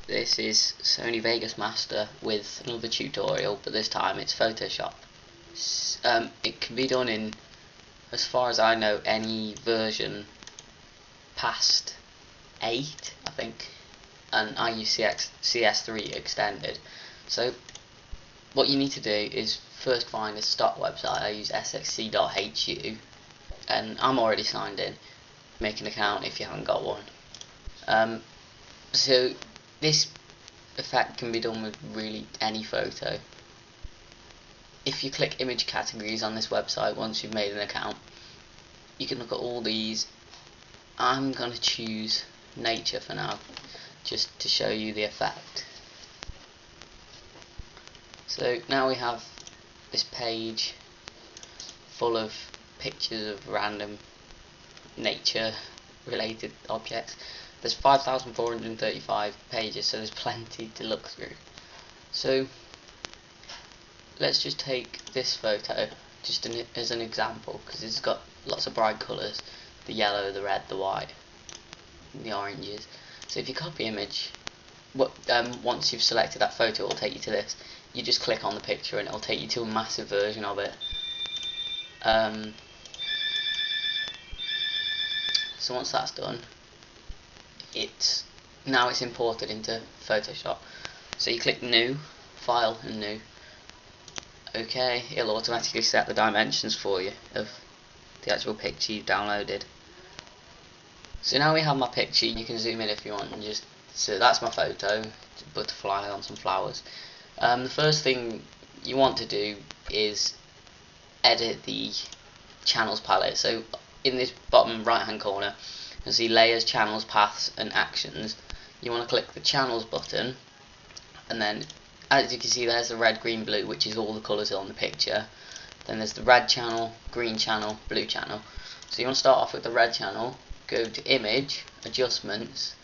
This is Sony Vegas Master with another tutorial, but this time it's Photoshop. It can be done in, as far as I know, any version past 8, I think, and I use CS3 extended. So what you need to do is first find a stock website. I use sxc.hu, and I'm already signed in. Make an account if you haven't got one. So this effect can be done with really any photo. If you click image categories on this website once you've made an account, you can look at all these. I'm going to choose nature for now, just to show you the effect. So now we have this page full of pictures of random nature related objects. There's 5,435 pages, so there's plenty to look through. So let's just take this photo just as an example, because it's got lots of bright colours: the yellow, the red, the white, and the oranges. So if you copy image, once you've selected that photo, it will take you to this. You just click on the picture and it will take you to a massive version of it. So once that's done, now it's imported into Photoshop. So you click New, File, and New. Okay, it'll automatically set the dimensions for you of the actual picture you've downloaded. So now we have my picture. You can zoom in if you want, and so that's my photo, it's a butterfly on some flowers. The first thing you want to do is edit the channels palette. So in this bottom right hand corner, you'll see layers, channels, paths, and actions. You want to click the channels button, and then as you can see, there's the red, green, blue, which is all the colours on the picture. Then there's the red channel, green channel, blue channel. So you want to start off with the red channel, go to Image, Adjustments,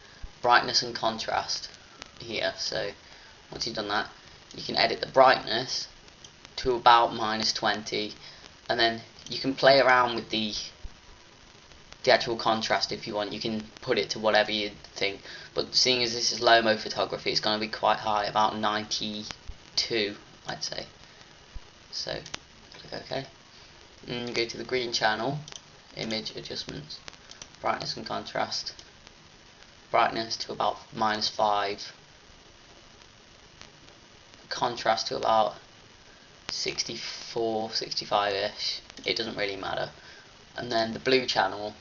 Brightness and Contrast here. So once you've done that, you can edit the brightness to about -20, and then you can play around with the actual contrast if you want. You can put it to whatever you think, but seeing as this is LOMO photography, it's going to be quite high, about 92, I'd say. So click OK, and go to the green channel, Image, Adjustments, Brightness and Contrast, brightness to about -5, contrast to about 64, 65ish. It doesn't really matter. And then the blue channel,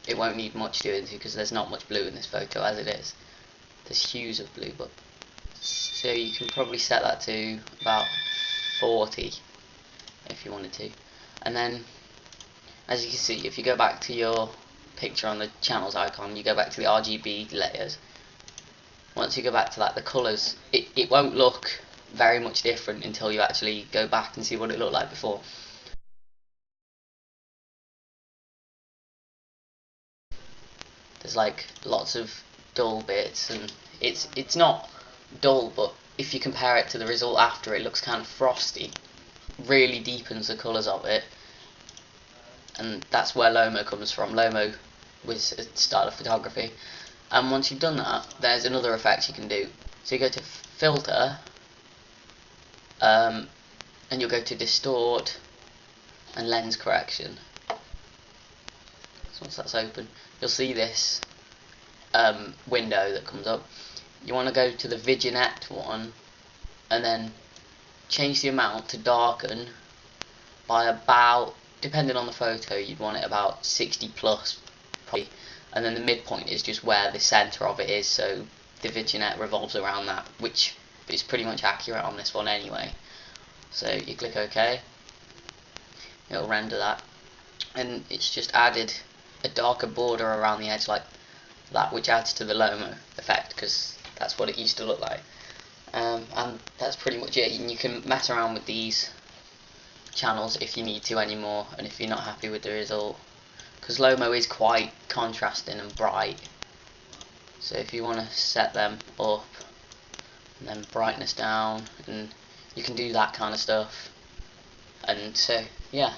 it won't need much doing to, because there's not much blue in this photo as it is. There's hues of blue, but so you can probably set that to about 40 if you wanted to. And then, as you can see, if you go back to your picture on the channels icon, you go back to the RGB layers. Once you go back to that, the colours, it won't look very much different until you actually go back and see what it looked like before. There's like lots of dull bits, and it's not dull, but if you compare it to the result after, it looks kind of frosty. Really deepens the colours of it, and that's where LOMO comes from. LOMO was a style of photography. And once you've done that, there's another effect you can do. So you go to Filter, and you'll go to Distort and Lens Correction. So once that's open, you'll see this window that comes up. You want to go to the vignette one, and then change the amount to darken by about, depending on the photo, you'd want it about 60 plus probably, and then the midpoint is just where the center of it is, so the vignette revolves around that, which is pretty much accurate on this one anyway. So you click OK, it'll render that, and it's just added a darker border around the edge like that, which adds to the LOMO effect, because that's what it used to look like. And that's pretty much it. And you can mess around with these channels if you need to anymore, and if you're not happy with the result, because LOMO is quite contrasting and bright. So if you want to set them up, and then brightness down, and you can do that kind of stuff. And so yeah,